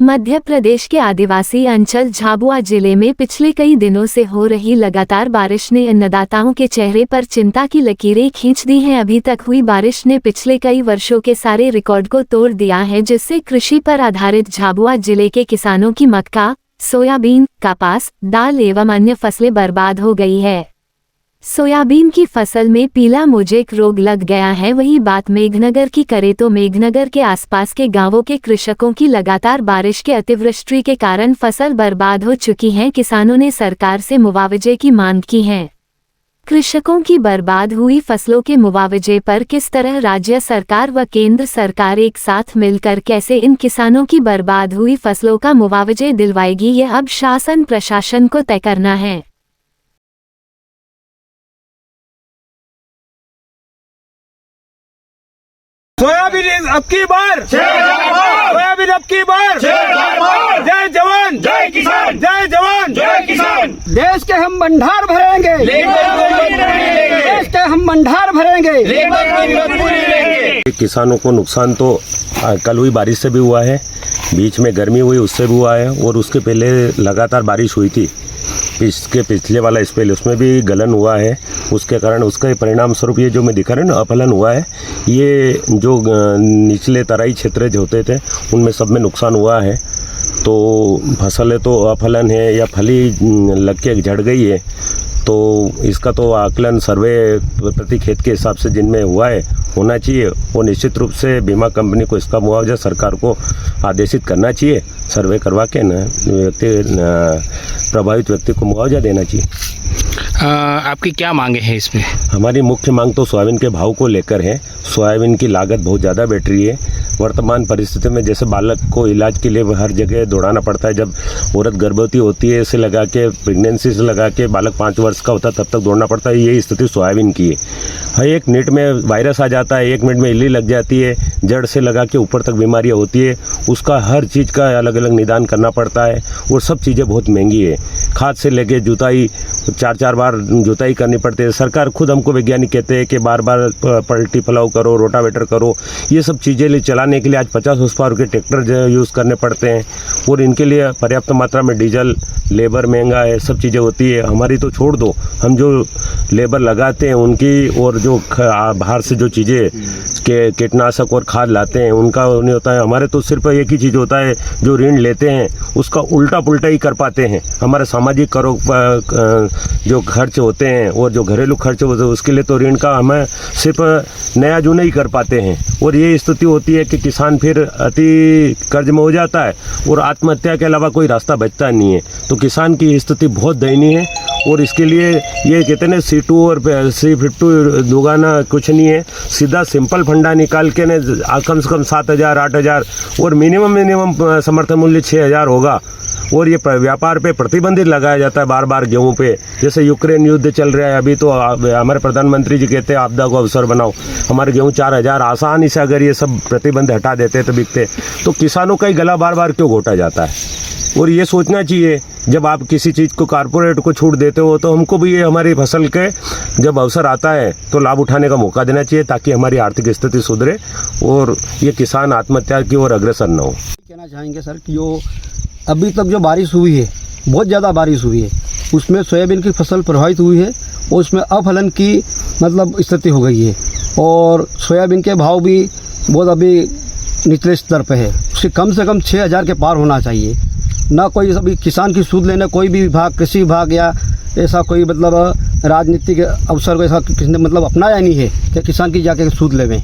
मध्य प्रदेश के आदिवासी अंचल झाबुआ जिले में पिछले कई दिनों से हो रही लगातार बारिश ने अन्नदाताओं के चेहरे पर चिंता की लकीरें खींच दी हैं। अभी तक हुई बारिश ने पिछले कई वर्षों के सारे रिकॉर्ड को तोड़ दिया है, जिससे कृषि पर आधारित झाबुआ जिले के किसानों की मक्का, सोयाबीन, कपास, दाल एवं अन्य फसलें बर्बाद हो गई है। सोयाबीन की फसल में पीला मोजेक रोग लग गया है। वही बात मेघनगर की करे तो मेघनगर के आसपास के गांवों के कृषकों की लगातार बारिश के अतिवृष्टि के कारण फसल बर्बाद हो चुकी है। किसानों ने सरकार से मुआवजे की मांग की है। कृषकों की बर्बाद हुई फसलों के मुआवजे पर किस तरह राज्य सरकार व केंद्र सरकार एक साथ मिलकर कैसे इन किसानों की बर्बाद हुई फसलों का मुआवजे दिलवाएगी, यह अब शासन प्रशासन को तय करना है। सोयाबीन अब की बार, सोयाबीन अब की बार, जय जवान जय किसान, जय जवान जय किसान। देश के हम भंडार भरेंगे, देश के हम भंडार भरेंगे। किसानों को नुकसान तो कल हुई बारिश से भी हुआ है, बीच में गर्मी हुई उससे भी हुआ है, और उसके पहले लगातार बारिश हुई थी। पिछले वाला स्पेल उसमें भी गलन हुआ है, उसके कारण उसका परिणाम स्वरूप ये जो मैं दिखा रहा हूँ ना अफलन हुआ है। ये जो निचले तराई क्षेत्र जो होते थे उनमें सब में नुकसान हुआ है। तो फसलें तो अफलन है या फली लग के झड़ गई है, तो इसका तो आकलन सर्वे प्रति खेत के हिसाब से जिनमें हुआ है होना चाहिए, और निश्चित रूप से बीमा कंपनी को इसका मुआवजा सरकार को आदेशित करना चाहिए। सर्वे करवा के न प्रभावित व्यक्ति को मुआवजा देना चाहिए। आपकी क्या मांगे हैं इसमें? हमारी मुख्य मांग तो सोयाबीन के भाव को लेकर है। सोयाबीन की लागत बहुत ज़्यादा बैठ रही है वर्तमान परिस्थिति में। जैसे बालक को इलाज के लिए हर जगह दौड़ाना पड़ता है, जब औरत गर्भवती होती है से लगा के प्रेगनेंसी से लगा के बालक 5 वर्ष का होता है तब तक दौड़ना पड़ता है। यही स्थिति सोयाबीन की है। हर 1 मिनट में वायरस आ जाता है, 1 मिनट में इल्ली लग जाती है, जड़ से लगा के ऊपर तक बीमारियाँ होती है। उसका हर चीज़ का अलग अलग निदान करना पड़ता है, और सब चीज़ें बहुत महंगी है। खाद से लेके जुताई 4-4 बार जुताई करनी पड़ती है। सरकार खुद हमको वैज्ञानिक कहते हैं कि बार बार पलटी फलाव करो, रोटावेटर करो। ये सब चीज़ें चलाने के लिए आज 50 हॉर्स पावर के ट्रैक्टर यूज़ करने पड़ते हैं, और इनके लिए पर्याप्त मात्रा में डीजल, लेबर महंगा है, सब चीज़ें होती है। हमारी तो छोड़ दो, हम जो लेबर लगाते हैं उनकी, और जो बाहर से जो चीज़ें के कीटनाशक और खाद लाते हैं उनका नहीं होता है। हमारे तो सिर्फ एक ही चीज़ होता है, जो ऋण लेते हैं उसका उल्टा पुल्टा ही कर पाते हैं। हमारे सामाजिक करो जो खर्च होते हैं और जो घरेलू खर्च होते हैं उसके लिए तो ऋण का हमें सिर्फ नया जूना ही कर पाते हैं, और ये स्थिति होती है कि किसान फिर अति कर्ज में हो जाता है, और आत्महत्या के अलावा कोई रास्ता बचता नहीं है। तो किसान की स्थिति बहुत दयनीय है, और इसके लिए ये कहते हैं C2 और C52 दुगाना कुछ नहीं है। सीधा सिंपल फंडा निकाल के ने कम से कम 7,000, 8,000 और मिनिमम समर्थन मूल्य 6,000 होगा। और ये व्यापार पे प्रतिबंधित लगाया जाता है बार बार गेहूं पे। जैसे यूक्रेन युद्ध चल रहा है अभी, तो हमारे प्रधानमंत्री जी कहते हैं आपदा को अवसर बनाओ। हमारे गेहूं 4,000 आसानी से अगर ये सब प्रतिबंध हटा देते तो बिकते। तो किसानों का ही गला बार बार क्यों घोटा जाता है? और ये सोचना चाहिए, जब आप किसी चीज़ को कारपोरेट को छूट देते हो तो हमको भी ये हमारी फसल के जब अवसर आता है तो लाभ उठाने का मौका देना चाहिए, ताकि हमारी आर्थिक स्थिति सुधरे और ये किसान आत्महत्या की ओर अग्रसर न हो। कहना चाहेंगे सर कि जो अभी तक जो बारिश हुई है, बहुत ज़्यादा बारिश हुई है, उसमें सोयाबीन की फसल प्रभावित हुई है, और उसमें अफलन की मतलब स्थिति हो गई है, और सोयाबीन के भाव भी बहुत अभी निचले स्तर पे है। उससे कम से कम 6,000 के पार होना चाहिए। ना कोई अभी किसान की सूद लेने कोई भी विभाग, कृषि विभाग या ऐसा कोई मतलब राजनीतिक अवसर को ऐसा किसी ने मतलब अपनाया नहीं है कि किसान की जाके सूद लेवें।